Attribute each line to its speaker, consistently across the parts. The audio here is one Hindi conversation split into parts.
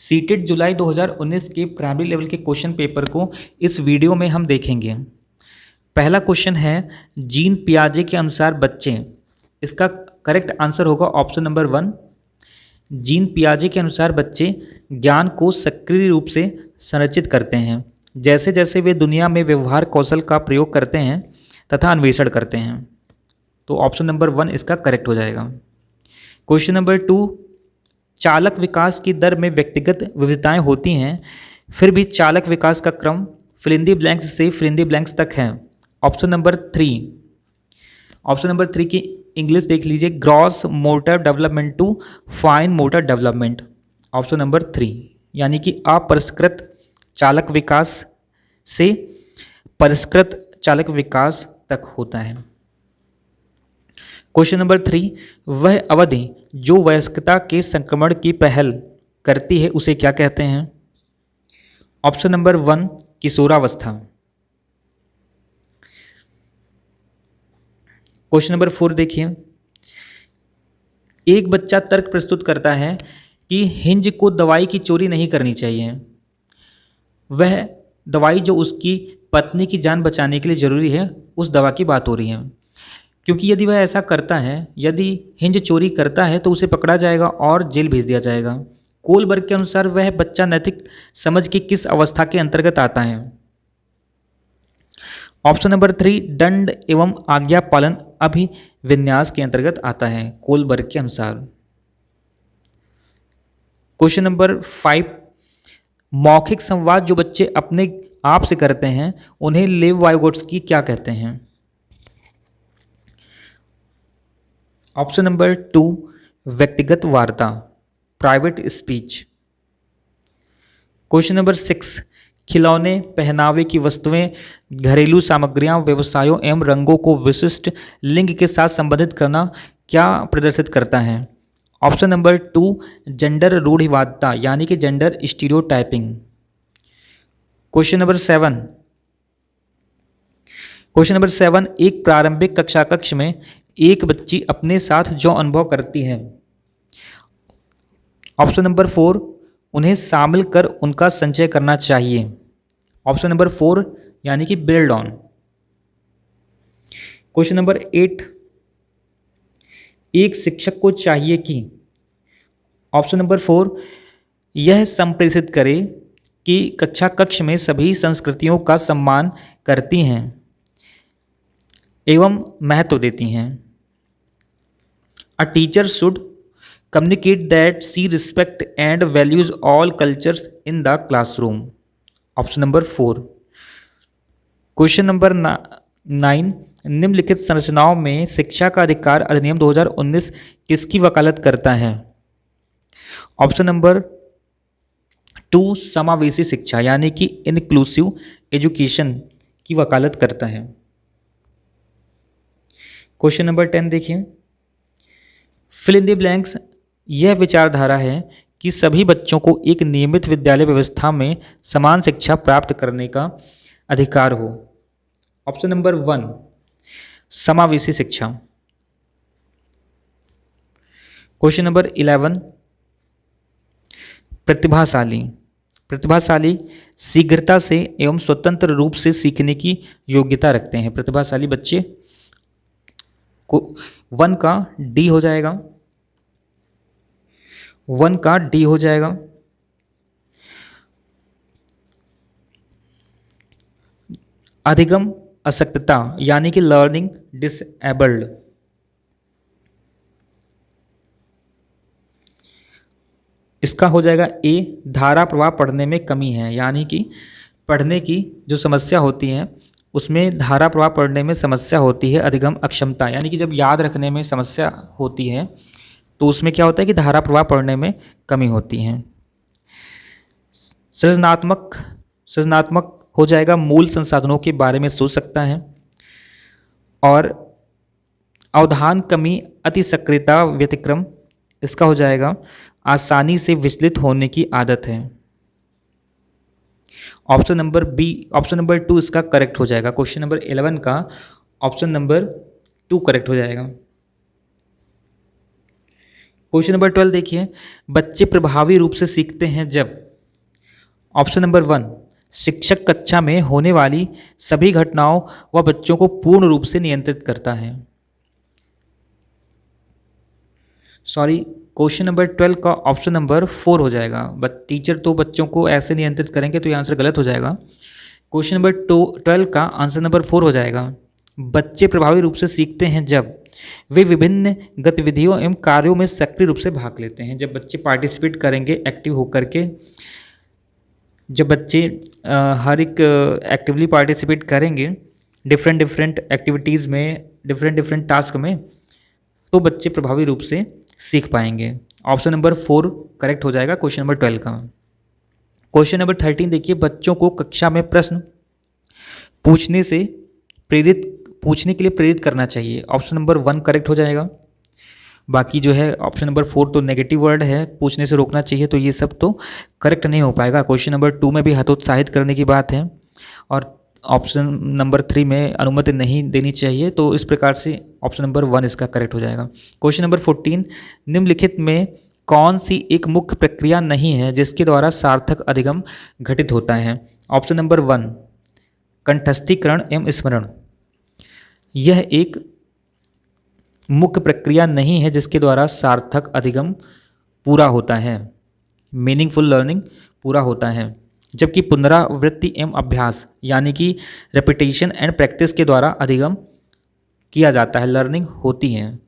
Speaker 1: सीटेट जुलाई 2019 के प्राइमरी लेवल के क्वेश्चन पेपर को इस वीडियो में हम देखेंगे। पहला क्वेश्चन है जीन पियाजे के अनुसार बच्चे, इसका करेक्ट आंसर होगा ऑप्शन नंबर 1। जीन पियाजे के अनुसार बच्चे ज्ञान को सक्रिय रूप से संरचित करते हैं जैसे जैसे वे दुनिया में व्यवहार कौशल का प्रयोग करते हैं तथा अन्वेषण करते हैं। तो ऑप्शन नंबर 1 इसका करेक्ट हो जाएगा। क्वेश्चन नंबर 2, चालक विकास की दर में व्यक्तिगत विविधताएं होती हैं, फिर भी चालक विकास का क्रम फिल इन द ब्लैंक्स से फिल इन द ब्लैंक्स तक है। Option number 3। ऑप्शन नंबर 3 की इंग्लिश देख लीजिए, gross motor development to fine motor development. Option number 3 यानी कि अपरिष्कृत चालक विकास से परिष्कृत चालक विकास तक होता है। क्वेश्चन नंबर 3, वह अवधि जो वयस्कता के संक्रमण की पहल करती है उसे क्या कहते हैं? ऑप्शन नंबर 1 किशोरावस्था। क्वेश्चन नंबर 4 देखिए, एक बच्चा तर्क प्रस्तुत करता है कि हिंज को दवाई की चोरी नहीं करनी चाहिए। वह दवाई जो उसकी पत्नी की जान बचाने के लिए ज़रूरी है, उस दवा की बात हो रही है, क्योंकि यदि वह ऐसा करता है, यदि हिंज चोरी करता है तो उसे पकड़ा जाएगा और जेल भेज दिया जाएगा। कोलबर्ग के अनुसार वह बच्चा नैतिक समझ की किस अवस्था के अंतर्गत आता है? ऑप्शन नंबर 3 दंड एवं आज्ञा पालन अभिविन्यास के अंतर्गत आता है कोलबर्ग के अनुसार। क्वेश्चन नंबर 5, मौखिक संवाद जो बच्चे अपने आप से करते हैं उन्हें लेव वाइगोट्स्की क्या कहते हैं? ऑप्शन नंबर 2 व्यक्तिगत वार्ता, प्राइवेट स्पीच। क्वेश्चन नंबर 6, खिलौने, पहनावे की वस्तुएं, घरेलू सामग्रियां, व्यवसायों एवं रंगों को विशिष्ट लिंग के साथ संबंधित करना क्या प्रदर्शित करता है? ऑप्शन नंबर 2 जेंडर रूढ़िवादिता यानी कि जेंडर स्टीरियोटाइपिंग। क्वेश्चन नंबर 7, एक प्रारंभिक कक्षा कक्ष में एक बच्ची अपने साथ जो अनुभव करती है। ऑप्शन नंबर 4 उन्हें शामिल कर उनका संचय करना चाहिए। ऑप्शन नंबर 4 यानी कि बिल्ड ऑन। क्वेश्चन नंबर 8, एक शिक्षक को चाहिए कि। ऑप्शन नंबर 4 यह संप्रेषित करे कि कक्षा कक्ष में सभी संस्कृतियों का सम्मान करती हैं एवं महत्व देती हैं। A teacher should communicate that she respect and values all cultures in the classroom. Option number 4। Question number 9, निम्नलिखित संरचनाओं में शिक्षा का अधिकार अधिनियम 2019 किसकी वकालत करता है? ऑप्शन नंबर 2 समावेशी शिक्षा यानी कि इंक्लूसिव एजुकेशन की वकालत करता है। क्वेश्चन नंबर 10 देखिए, फिल इन द ब्लैंक्स यह विचारधारा है कि सभी बच्चों को एक नियमित विद्यालय व्यवस्था में समान शिक्षा प्राप्त करने का अधिकार हो। ऑप्शन नंबर 1 समावेशी शिक्षा। क्वेश्चन नंबर 11, प्रतिभाशाली शीघ्रता से एवं स्वतंत्र रूप से सीखने की योग्यता रखते हैं। प्रतिभाशाली बच्चे को 1 का डी हो जाएगा, 1 का डी हो जाएगा। अधिगम अशक्तता यानी कि लर्निंग डिसेबल्ड। इसका हो जाएगा ए, धारा प्रवाह पढ़ने में कमी है यानी कि पढ़ने की जो समस्या होती है उसमें धारा प्रवाह पढ़ने में समस्या होती है। अधिगम अक्षमता यानी कि जब याद रखने में समस्या होती है तो उसमें क्या होता है कि धारा प्रवाह पढ़ने में कमी होती है। सृजनात्मक हो जाएगा, मूल संसाधनों के बारे में सोच सकता है। और अवधान कमी, अति सक्रियता, व्यतिक्रम, इसका हो जाएगा आसानी से विचलित होने की आदत है। Option number B, option number 2 इसका करेक्ट हो जाएगा। क्वेश्चन नंबर 11 का ऑप्शन नंबर 2 करेक्ट हो जाएगा। क्वेश्चन नंबर 12 देखिए, बच्चे प्रभावी रूप से सीखते हैं जब। ऑप्शन नंबर 1, शिक्षक कक्षा में होने वाली सभी घटनाओं व बच्चों को पूर्ण रूप से नियंत्रित करता है। सॉरी, क्वेश्चन नंबर 12 का ऑप्शन नंबर 4 हो जाएगा। टीचर तो बच्चों को ऐसे नियंत्रित करेंगे तो ये आंसर गलत हो जाएगा। क्वेश्चन नंबर 12 का आंसर नंबर 4 हो जाएगा। बच्चे प्रभावी रूप से सीखते हैं जब वे विभिन्न गतिविधियों एवं कार्यों में सक्रिय रूप से भाग लेते हैं। जब बच्चे पार्टिसिपेट करेंगे एक्टिव होकर के, जब बच्चे हर एक एक्टिवली पार्टिसिपेट करेंगे डिफरेंट डिफरेंट एक्टिविटीज़ में, डिफरेंट डिफरेंट टास्क में, तो बच्चे प्रभावी रूप से सीख पाएंगे। ऑप्शन नंबर 4 करेक्ट हो जाएगा क्वेश्चन नंबर 12 का। क्वेश्चन नंबर 13 देखिए, बच्चों को कक्षा में प्रश्न पूछने के लिए प्रेरित करना चाहिए। ऑप्शन नंबर 1 करेक्ट हो जाएगा। बाकी जो है ऑप्शन नंबर 4 तो नेगेटिव वर्ड है, पूछने से रोकना चाहिए, तो ये सब तो करेक्ट नहीं हो पाएगा। क्वेश्चन नंबर 2 में भी हतोत्साहित करने की बात है और ऑप्शन नंबर 3 में अनुमति नहीं देनी चाहिए, तो इस प्रकार से ऑप्शन नंबर 1 इसका करेक्ट हो जाएगा। क्वेश्चन नंबर 14, निम्नलिखित में कौन सी एक मुख्य प्रक्रिया नहीं है जिसके द्वारा सार्थक अधिगम घटित होता है। ऑप्शन नंबर 1, कंठस्थीकरण एवं स्मरण। यह एक मुख्य प्रक्रिया नहीं है जिसके द्वारा सार्थक अधिगम पूरा होता है, मीनिंगफुल लर्निंग पूरा होता है, जबकि पुनरावृत्ति एवं अभ्यास यानी कि रेपिटेशन एंड प्रैक्टिस के द्वारा अधिगम किया जाता है, लर्निंग होती है।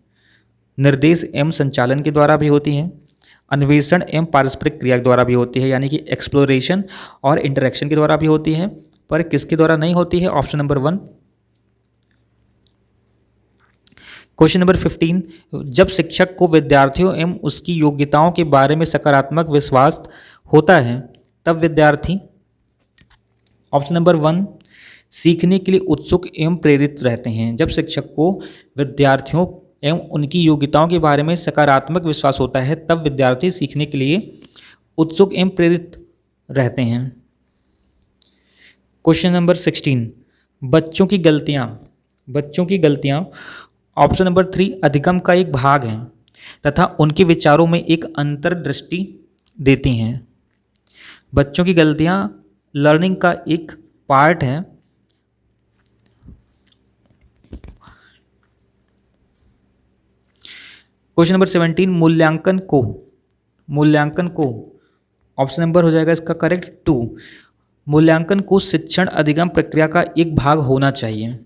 Speaker 1: निर्देश एवं संचालन के द्वारा भी होती है, अन्वेषण एवं पारस्परिक क्रिया के द्वारा भी होती है, यानी कि एक्सप्लोरेशन और इंटरेक्शन के द्वारा भी होती है, पर किसके द्वारा नहीं होती है। Option number 1। क्वेश्चन नंबर 15, जब शिक्षक को विद्यार्थियों एवं उसकी योग्यताओं के बारे में सकारात्मक विश्वास होता है तब विद्यार्थी। ऑप्शन नंबर 1, सीखने के लिए उत्सुक एवं प्रेरित रहते हैं। जब शिक्षक को विद्यार्थियों एवं उनकी योग्यताओं के बारे में सकारात्मक विश्वास होता है तब विद्यार्थी सीखने के लिए उत्सुक एवं प्रेरित रहते हैं। क्वेश्चन नंबर 16, बच्चों की गलतियाँ ऑप्शन नंबर 3 अधिगम का एक भाग है तथा उनके विचारों में एक अंतर्दृष्टि देती हैं। बच्चों की गलतियाँ लर्निंग का एक पार्ट है। क्वेश्चन नंबर 17, मूल्यांकन को ऑप्शन नंबर हो जाएगा इसका करेक्ट 2। मूल्यांकन को शिक्षण अधिगम प्रक्रिया का एक भाग होना चाहिए।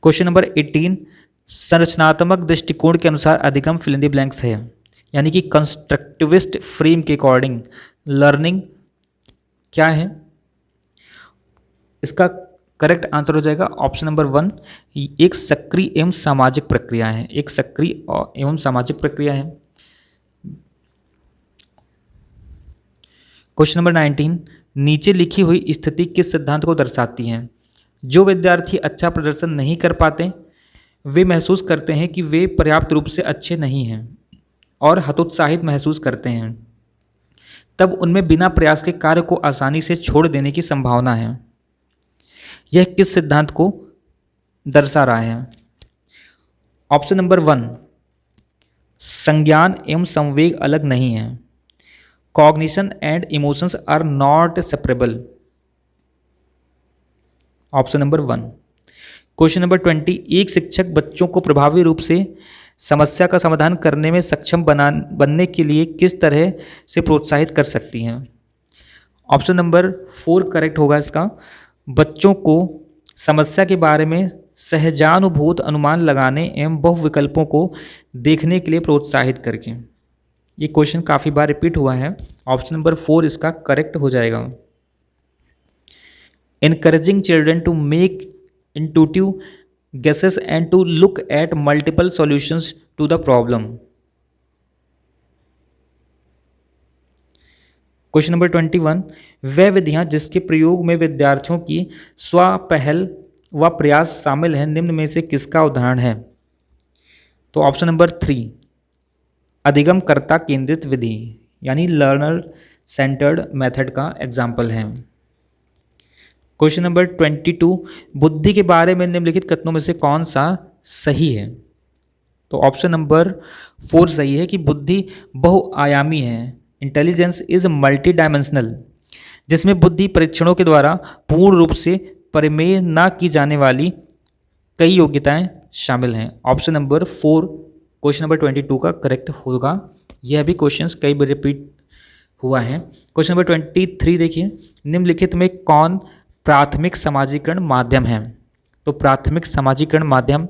Speaker 1: क्वेश्चन नंबर 18, संरचनात्मक दृष्टिकोण के अनुसार अधिगम फिल इन द ब्लैंक्स है, यानी कि कंस्ट्रक्टिविस्ट फ्रेम के अकॉर्डिंग लर्निंग क्या है। इसका करेक्ट आंसर हो जाएगा ऑप्शन नंबर 1, एक सक्रिय एवं सामाजिक प्रक्रिया है, एक सक्रिय एवं सामाजिक प्रक्रिया है। क्वेश्चन नंबर 19, नीचे लिखी हुई स्थिति किस सिद्धांत को दर्शाती है। जो विद्यार्थी अच्छा प्रदर्शन नहीं कर पाते वे महसूस करते हैं कि वे पर्याप्त रूप से अच्छे नहीं हैं और हतोत्साहित महसूस करते हैं, तब उनमें बिना प्रयास के कार्य को आसानी से छोड़ देने की संभावना है। यह किस सिद्धांत को दर्शा रहा है। ऑप्शन नंबर 1, संज्ञान एवं संवेग अलग नहीं है, cognition and emotions are not separable. Option number 1। Question number 20, एक शिक्षक बच्चों को प्रभावी रूप से समस्या का समाधान करने में सक्षम बनने के लिए किस तरह से प्रोत्साहित कर सकती हैं। ऑप्शन नंबर 4 करेक्ट होगा इसका, बच्चों को समस्या के बारे में सहजानुभूत अनुमान लगाने एवं बहुविकल्पों को देखने के लिए प्रोत्साहित करके। ये क्वेश्चन काफ़ी बार रिपीट हुआ है। ऑप्शन नंबर 4 इसका करेक्ट हो जाएगा। Encouraging children to make intuitive guesses and to look at multiple solutions to the problem. Question number 21, वह विधियां जिसके प्रयोग में विद्यार्थियों की स्वपहल व प्रयास शामिल हैं निम्न में से किसका उदाहरण है। तो ऑप्शन नंबर 3, अधिगमकर्ता केंद्रित विधि यानी लर्नर सेंटर्ड मेथड का एग्जाम्पल है। क्वेश्चन नंबर 22, बुद्धि के बारे में निम्नलिखित कथनों में से कौन सा सही है। तो ऑप्शन नंबर 4 सही है कि बुद्धि बहुआयामी है। इंटेलिजेंस इज मल्टी डायमेंशनल, जिसमें बुद्धि परीक्षणों के द्वारा पूर्ण रूप से परिमेय न की जाने वाली कई योग्यताएं शामिल हैं। ऑप्शन नंबर 4 क्वेश्चन नंबर 22 का करेक्ट होगा। यह भी क्वेश्चंस कई बार रिपीट हुआ है। क्वेश्चन नंबर 23 देखिए, निम्नलिखित में कौन प्राथमिक सामाजिकरण माध्यम है? तो प्राथमिक सामाजिकरण माध्यम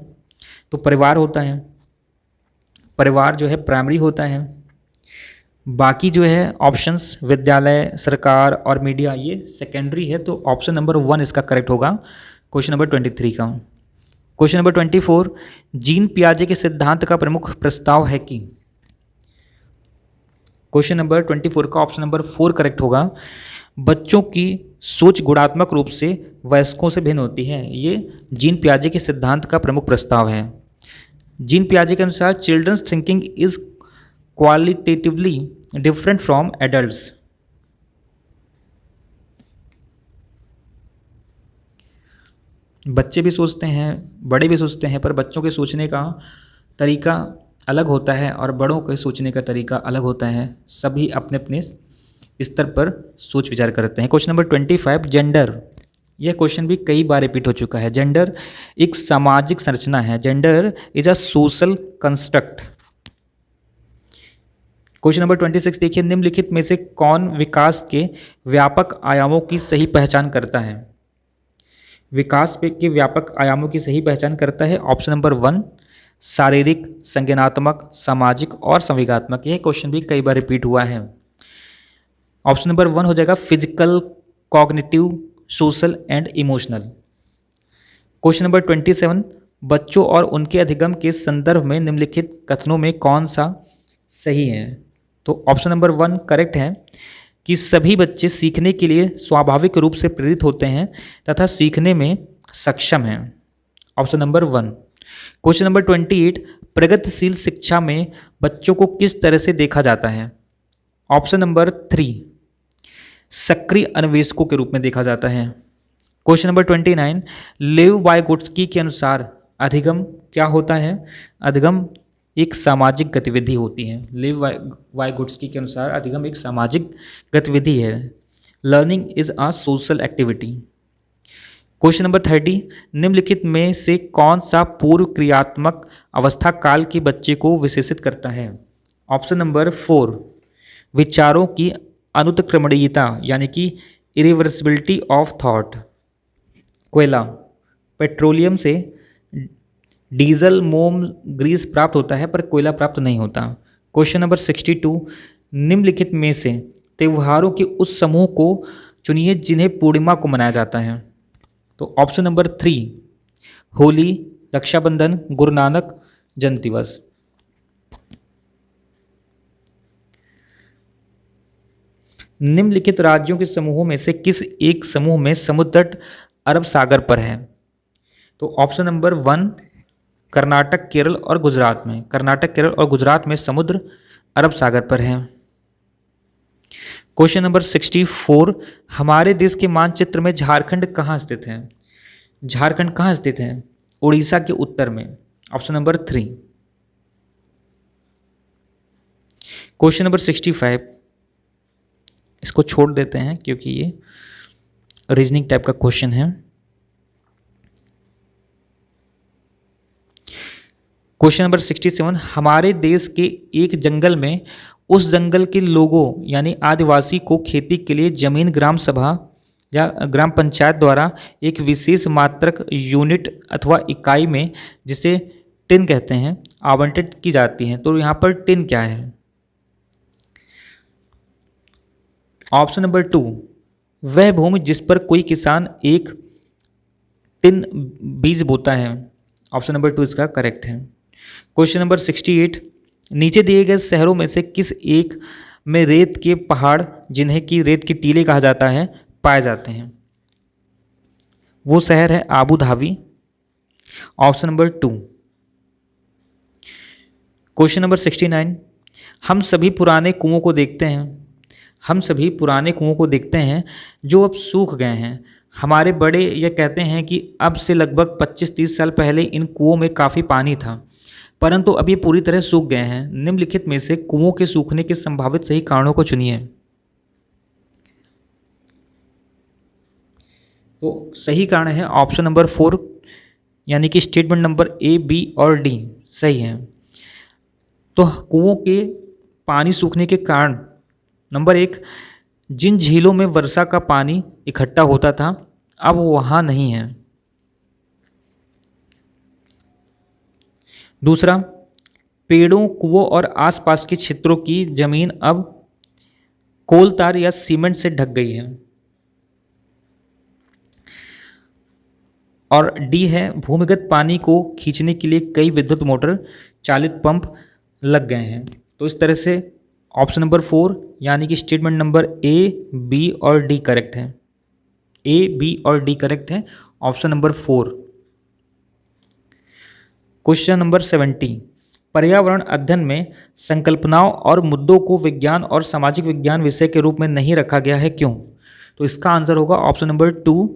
Speaker 1: तो परिवार होता है, परिवार जो है प्राइमरी होता है। बाकी जो है ऑप्शंस विद्यालय, सरकार और मीडिया ये सेकेंडरी है। तो ऑप्शन नंबर 1 इसका करेक्ट होगा क्वेश्चन नंबर 23 का। क्वेश्चन नंबर 24, जीन पियाजे के सिद्धांत का प्रमुख प्रस्ताव है कि? क्वेश्चन नंबर 24 का ऑप्शन नंबर 4 करेक्ट होगा। बच्चों की सोच गुणात्मक रूप से वयस्कों से भिन्न होती है, ये जीन पियाजे के सिद्धांत का प्रमुख प्रस्ताव है। जीन पियाजे के अनुसार children's thinking is qualitatively different from adults. बच्चे भी सोचते हैं, बड़े भी सोचते हैं, पर बच्चों के सोचने का तरीका अलग होता है और बड़ों के सोचने का तरीका अलग होता है। सभी अपने अपने स्तर पर सोच विचार करते हैं। Question number 25, gender. यह क्वेश्चन भी कई बार रिपीट हो चुका है। जेंडर एक सामाजिक संरचना है। Gender is a social construct. Question number 26 देखिए, निम्नलिखित में से कौन विकास के व्यापक आयामों की सही पहचान करता है? विकास के व्यापक आयामों की सही पहचान करता है। ऑप्शन नंबर 1 शारीरिक, संज्ञानात्मक, सामाजिक और संवेगात्मक। यह क्वेश्चन भी कई बार रिपीट हुआ है। ऑप्शन नंबर 1 हो जाएगा physical, cognitive, social and emotional. Question number 27, बच्चों और उनके अधिगम के संदर्भ में निम्नलिखित कथनों में कौन सा सही है? तो ऑप्शन नंबर 1 करेक्ट है कि सभी बच्चे सीखने के लिए स्वाभाविक रूप से प्रेरित होते हैं तथा सीखने में सक्षम हैं। Option number 1। क्वेश्चन नंबर 28, प्रगतिशील शिक्षा में बच्चों को किस तरह से देखा जाता है? ऑप्शन नंबर 3, सक्रिय अन्वेषकों के रूप में देखा जाता है। क्वेश्चन नंबर 29, लेव वाइगोट्स्की के अनुसार अधिगम क्या होता है? अधिगम एक सामाजिक गतिविधि होती है। लेव वाइगोट्स्की के अनुसार अधिगम एक सामाजिक गतिविधि है। Learning is a social activity. Question number 30, निम्नलिखित में से कौन सा पूर्व क्रियात्मक अवस्था काल के बच्चे को विशेषित करता है? ऑप्शन नंबर 4, विचारों की अनुत्क्रमणीयता यानी कि इरिवर्सिबिलिटी ऑफ थॉट। कोयला, पेट्रोलियम से डीजल, मोम, ग्रीस प्राप्त होता है पर कोयला प्राप्त नहीं होता। क्वेश्चन नंबर 62, निम्नलिखित में से त्योहारों के उस समूह को चुनिए जिन्हें पूर्णिमा को मनाया जाता है। तो ऑप्शन नंबर 3, होली, रक्षाबंधन, गुरु नानक जन्म दिवस। निम्नलिखित राज्यों के समूहों में से किस एक समूह में समुद्र तट अरब सागर पर है? तो ऑप्शन नंबर 1 कर्नाटक, केरल और गुजरात में। कर्नाटक, केरल और गुजरात में समुद्र अरब सागर पर है। क्वेश्चन नंबर 64, हमारे देश के मानचित्र में झारखंड कहाँ स्थित है? झारखंड कहाँ स्थित है? उड़ीसा के उत्तर में। Option number 3। क्वेश्चन नंबर 65, इसको छोड़ देते हैं क्योंकि ये रीजनिंग टाइप का क्वेश्चन है। क्वेश्चन नंबर 67, हमारे देश के एक जंगल में उस जंगल के लोगों यानी आदिवासी को खेती के लिए जमीन ग्राम सभा या ग्राम पंचायत द्वारा एक विशेष मात्रक यूनिट अथवा इकाई में, जिसे टिन कहते हैं, आवंटित की जाती है। तो यहाँ पर टिन क्या है? ऑप्शन नंबर 2, वह भूमि जिस पर कोई किसान एक टिन बीज बोता है। ऑप्शन नंबर 2 इसका करेक्ट है। क्वेश्चन नंबर 68, नीचे दिए गए शहरों में से किस एक में रेत के पहाड़, जिन्हें कि रेत के टीले कहा जाता है, पाए जाते हैं? वो शहर है Abu Dhabi. Option number 2। Question number 69, हम सभी पुराने कुओं को देखते हैं, हम सभी पुराने कुओं को देखते हैं जो अब सूख गए हैं। हमारे बड़े यह कहते हैं कि अब से लगभग 25-30 साल पहले इन कुओं में काफ़ी पानी था, परंतु अब ये पूरी तरह सूख गए हैं। निम्नलिखित में से कुओं के सूखने के संभावित सही कारणों को चुनिए। तो सही कारण है ऑप्शन नंबर 4, यानी कि स्टेटमेंट नंबर ए, बी और डी सही है। तो कुओं के पानी सूखने के कारण नंबर 1, जिन झीलों में वर्षा का पानी इकट्ठा होता था अब वहाँ नहीं है। दूसरा, पेड़ों, कुओं और आसपास के क्षेत्रों की जमीन अब कोलतार या सीमेंट से ढक गई है। और डी है, भूमिगत पानी को खींचने के लिए कई विद्युत मोटर चालित पंप लग गए हैं। तो इस तरह से ऑप्शन नंबर 4 यानी कि स्टेटमेंट नंबर ए, बी और डी करेक्ट है। ए, बी और डी करेक्ट है, ऑप्शन नंबर 4। क्वेश्चन नंबर 70, पर्यावरण अध्ययन में संकल्पनाओं और मुद्दों को विज्ञान और सामाजिक विज्ञान विषय के रूप में नहीं रखा गया है, क्यों? तो इसका आंसर होगा ऑप्शन नंबर 2,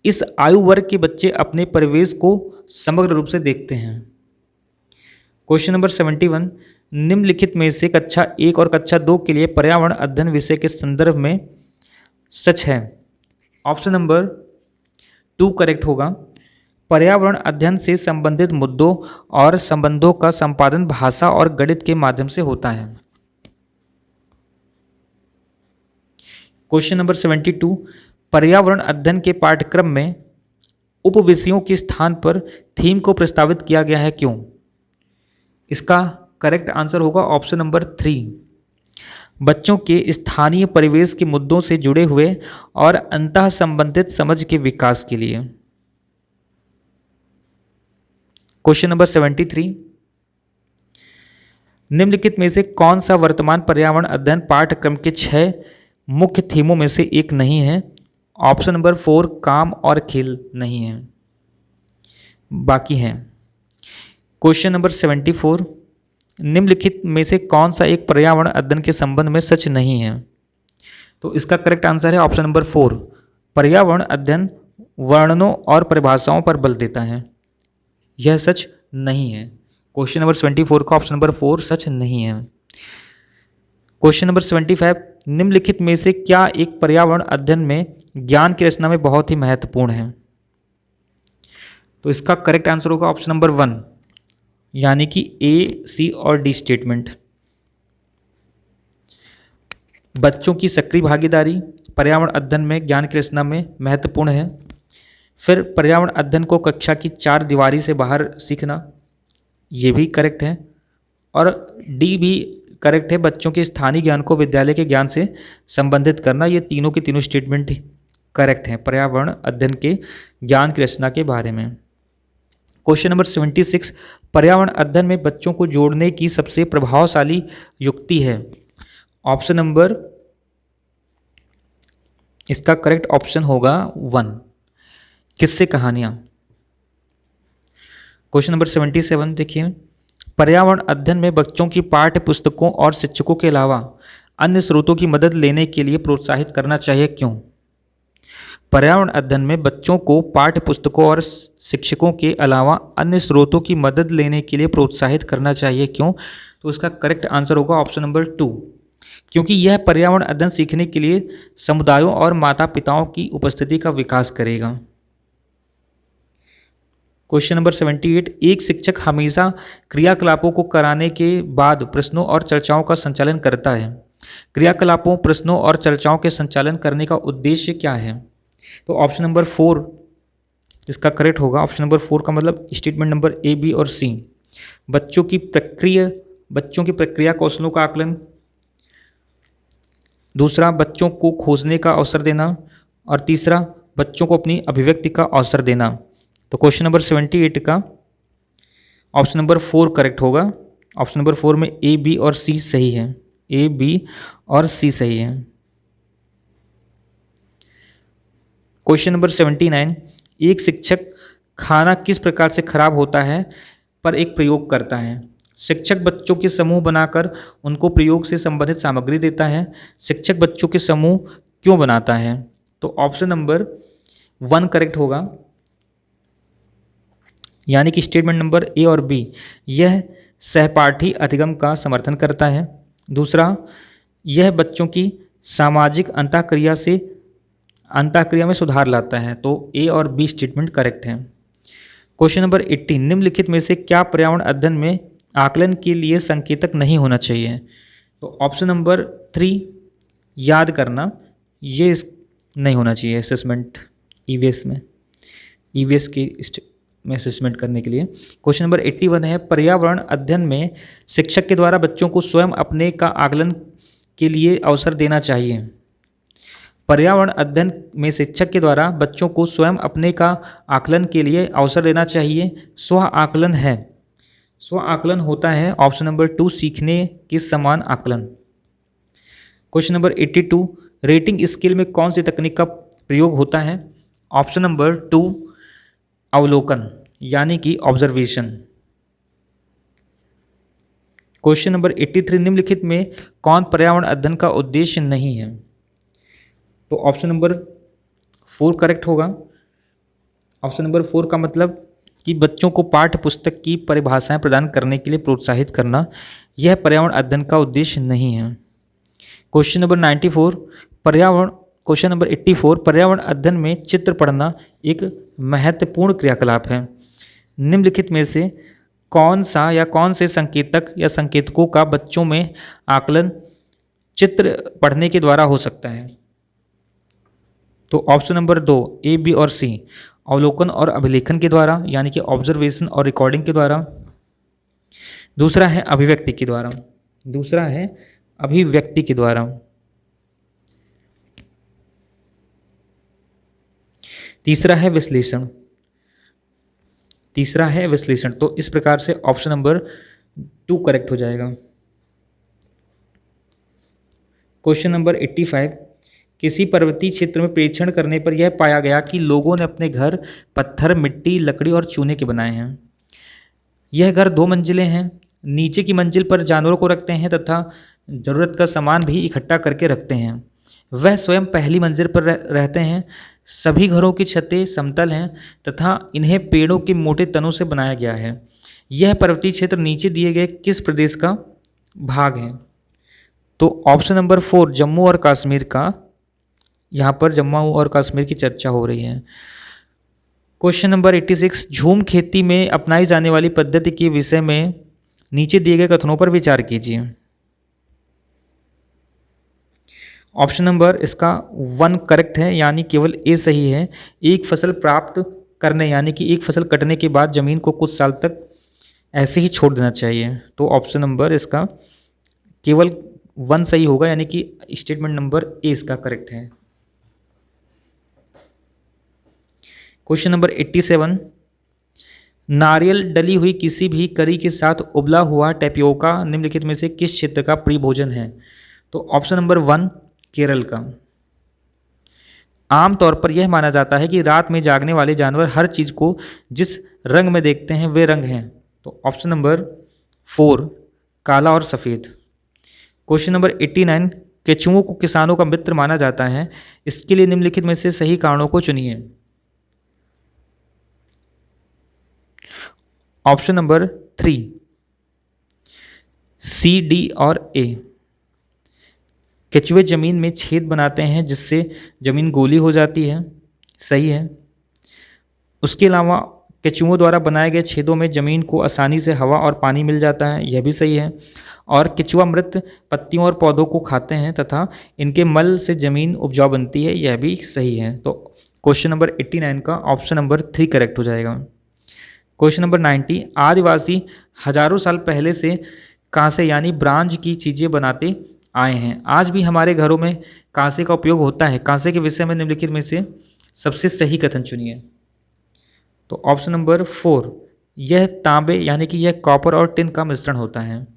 Speaker 1: इस आयु वर्ग के बच्चे अपने परिवेश को समग्र रूप से देखते हैं। क्वेश्चन नंबर 71, निम्नलिखित में से कक्षा 1 और कक्षा 2 के लिए पर्यावरण अध्ययन विषय के संदर्भ में सच है। ऑप्शन नंबर 2 करेक्ट होगा। पर्यावरण अध्ययन से संबंधित मुद्दों और संबंधों का संपादन भाषा और गणित के माध्यम से होता है। क्वेश्चन नंबर 72, पर्यावरण अध्ययन के पाठ्यक्रम में उपविषयों के स्थान पर थीम को प्रस्तावित किया गया है, क्यों? इसका करेक्ट आंसर होगा ऑप्शन नंबर 3, बच्चों के स्थानीय परिवेश के मुद्दों से जुड़े हुए और अंतः संबंधित समझ के विकास के लिए। क्वेश्चन नंबर 73, निम्नलिखित में से कौन सा वर्तमान पर्यावरण अध्ययन पाठ्यक्रम के 6 मुख्य थीमों में से एक नहीं है? ऑप्शन नंबर 4, काम और खेल नहीं है, बाकी हैं। क्वेश्चन नंबर 74, निम्नलिखित में से कौन सा एक पर्यावरण अध्ययन के संबंध में सच नहीं है? तो इसका करेक्ट आंसर है ऑप्शन नंबर 4, पर्यावरण अध्ययन वर्णनों और परिभाषाओं पर बल देता है, यह सच नहीं है। क्वेश्चन नंबर 74 का ऑप्शन नंबर 4 सच नहीं है। क्वेश्चन नंबर 75, निम्नलिखित में से क्या एक पर्यावरण अध्ययन में ज्ञान की रचना में बहुत ही महत्वपूर्ण है? तो इसका करेक्ट आंसर होगा ऑप्शन नंबर 1, यानी कि ए, सी और डी स्टेटमेंट। बच्चों की सक्रिय भागीदारी पर्यावरण अध्ययन में ज्ञान की रचना में महत्वपूर्ण है। फिर पर्यावरण अध्ययन को कक्षा की 4 दीवारी से बाहर सीखना, ये भी करेक्ट है। और डी भी करेक्ट है, बच्चों के स्थानीय ज्ञान को विद्यालय के ज्ञान से संबंधित करना। ये तीनों के तीनों स्टेटमेंट करेक्ट हैं पर्यावरण अध्ययन के ज्ञान की रचना के बारे में। क्वेश्चन नंबर 76, पर्यावरण अध्ययन में बच्चों को जोड़ने की सबसे प्रभावशाली युक्ति है। ऑप्शन नंबर, इसका करेक्ट ऑप्शन होगा 1, किस्से कहानियां। क्वेश्चन नंबर 77 देखिए, पर्यावरण अध्ययन में बच्चों की पाठ्य पुस्तकों और शिक्षकों के अलावा अन्य स्रोतों की मदद लेने के लिए प्रोत्साहित करना चाहिए, क्यों? पर्यावरण अध्ययन में बच्चों को पाठ्य पुस्तकों और शिक्षकों के अलावा अन्य स्रोतों की मदद लेने के लिए प्रोत्साहित करना चाहिए, क्यों? तो इसका करेक्ट आंसर होगा ऑप्शन नंबर 2, क्योंकि यह पर्यावरण अध्ययन सीखने के लिए समुदायों और माता पिताओं की उपस्थिति का विकास करेगा। क्वेश्चन नंबर 78, एक शिक्षक हमेशा क्रियाकलापों को कराने के बाद प्रश्नों और चर्चाओं का संचालन करता है। क्रियाकलापों, प्रश्नों और चर्चाओं के संचालन करने का उद्देश्य क्या है? तो ऑप्शन नंबर 4 इसका करेक्ट होगा। ऑप्शन नंबर 4 का मतलब स्टेटमेंट नंबर ए, बी और सी। बच्चों की प्रक्रिया कौशलों का आकलन। दूसरा, बच्चों को खोजने का अवसर देना। और तीसरा, बच्चों को अपनी अभिव्यक्ति का अवसर देना। तो क्वेश्चन नंबर 78 का ऑप्शन नंबर 4 करेक्ट होगा। ऑप्शन नंबर 4 में ए, बी और सी सही है। ए, बी और सी सही है। क्वेश्चन नंबर 79, एक शिक्षक खाना किस प्रकार से खराब होता है पर एक प्रयोग करता है। शिक्षक बच्चों के समूह बनाकर उनको प्रयोग से संबंधित सामग्री देता है। शिक्षक बच्चों के समूह क्यों बनाता है? तो ऑप्शन नंबर 1 करेक्ट होगा, यानी कि स्टेटमेंट नंबर ए और बी, यह सहपाठी अधिगम का समर्थन करता है। दूसरा, यह बच्चों की सामाजिक अंतःक्रिया में सुधार लाता है। तो ए और बी स्टेटमेंट करेक्ट है। क्वेश्चन नंबर 80, निम्नलिखित में से क्या पर्यावरण अध्ययन में आकलन के लिए संकेतक नहीं होना चाहिए? तो ऑप्शन नंबर 3 याद करना, ये नहीं होना चाहिए असेसमेंट ईवीएस में, ईवीएस की में असेसमेंट करने के लिए। क्वेश्चन नंबर 81 है, पर्यावरण अध्ययन में शिक्षक के द्वारा बच्चों को स्वयं अपने का आकलन के लिए अवसर देना चाहिए। पर्यावरण अध्ययन में शिक्षक के द्वारा बच्चों को स्वयं अपने का आकलन के लिए अवसर देना चाहिए। स्व आकलन है, स्व आकलन होता है ऑप्शन नंबर 2 सीखने के समान आकलन। क्वेश्चन नंबर 82, रेटिंग स्केल में कौन सी तकनीक का प्रयोग होता है? ऑप्शन नंबर 2 अवलोकन, यानी कि ऑब्जर्वेशन। क्वेश्चन नंबर 83, निम्नलिखित में कौन पर्यावरण अध्ययन का उद्देश्य नहीं है? तो ऑप्शन नंबर 4 करेक्ट होगा। ऑप्शन नंबर 4 का मतलब कि बच्चों को पाठ्य पुस्तक की परिभाषाएं प्रदान करने के लिए प्रोत्साहित करना, यह पर्यावरण अध्ययन का उद्देश्य नहीं है। क्वेश्चन नंबर 84, पर्यावरण अध्ययन में चित्र पढ़ना एक महत्वपूर्ण क्रियाकलाप है। निम्नलिखित में से कौन सा या कौन से संकेतक या संकेतकों का बच्चों में आकलन चित्र पढ़ने के द्वारा हो सकता है? तो ऑप्शन नंबर 2 ए, बी और सी, अवलोकन और अभिलेखन के द्वारा, यानी कि ऑब्जर्वेशन और रिकॉर्डिंग के द्वारा। दूसरा है अभिव्यक्ति के द्वारा, दूसरा है अभिव्यक्ति के द्वारा। तीसरा है विश्लेषण, तीसरा है विश्लेषण। तो इस प्रकार से ऑप्शन नंबर 2 करेक्ट हो जाएगा। क्वेश्चन नंबर 85, किसी पर्वतीय क्षेत्र में परीक्षण करने पर यह पाया गया कि लोगों ने अपने घर पत्थर, मिट्टी, लकड़ी और चूने के बनाए हैं। यह घर 2 मंजिलें हैं। नीचे की मंजिल पर जानवरों को रखते हैं तथा ज़रूरत का सामान भी इकट्ठा करके रखते हैं। वह स्वयं पहली मंजिल पर रहते हैं। सभी घरों की छतें समतल हैं तथा इन्हें पेड़ों के मोटे तनों से बनाया गया है। यह पर्वतीय क्षेत्र नीचे दिए गए किस प्रदेश का भाग है? तो ऑप्शन नंबर 4 जम्मू और कश्मीर का, यहाँ पर जम्मू और कश्मीर की चर्चा हो रही है। क्वेश्चन नंबर 86, झूम खेती में अपनाई जाने वाली पद्धति के विषय में नीचे दिए गए कथनों पर विचार कीजिए। ऑप्शन नंबर इसका 1 करेक्ट है, यानी केवल ए सही है। एक फसल प्राप्त करने, यानी कि एक फसल कटने के बाद ज़मीन को कुछ साल तक ऐसे ही छोड़ देना चाहिए। तो ऑप्शन नंबर इसका केवल 1 सही होगा, यानी कि स्टेटमेंट नंबर ए इसका करेक्ट है। क्वेश्चन नंबर 87, नारियल डली हुई किसी भी करी के साथ उबला हुआ टेपियोका निम्नलिखित में से किस क्षेत्र का प्रिय भोजन है? तो ऑप्शन नंबर 1 केरल का। आमतौर पर यह माना जाता है कि रात में जागने वाले जानवर हर चीज़ को जिस रंग में देखते हैं वे रंग हैं। तो ऑप्शन नंबर 4 काला और सफ़ेद। क्वेश्चन नंबर 89, केचुओं को किसानों का मित्र माना जाता है। इसके लिए निम्नलिखित में से सही कारणों को चुनिए। ऑप्शन नंबर 3 सी, डी और ए। केचुए जमीन में छेद बनाते हैं जिससे जमीन गोली हो जाती है, सही है। उसके अलावा केचुओं द्वारा बनाए गए छेदों में जमीन को आसानी से हवा और पानी मिल जाता है, यह भी सही है। और केचुआ मृत पत्तियों और पौधों को खाते हैं तथा इनके मल से जमीन उपजाऊ बनती है, यह भी सही है। तो क्वेश्चन नंबर 89 का ऑप्शन नंबर 3 करेक्ट हो जाएगा। क्वेश्चन नंबर 90, आदिवासी हजारों साल पहले से कांसे यानी ब्रांज की चीज़ें बनाते आए हैं। आज भी हमारे घरों में कांसे का उपयोग होता है। कांसे के विषय में निम्नलिखित में से सबसे सही कथन चुनिए। तो ऑप्शन नंबर 4, यह तांबे यानी कि यह कॉपर और टिन का मिश्रण होता है।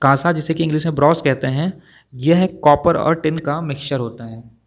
Speaker 1: कांसा जिसे कि इंग्लिश में ब्रॉस कहते हैं, यह कॉपर और टिन का मिक्सचर होता है।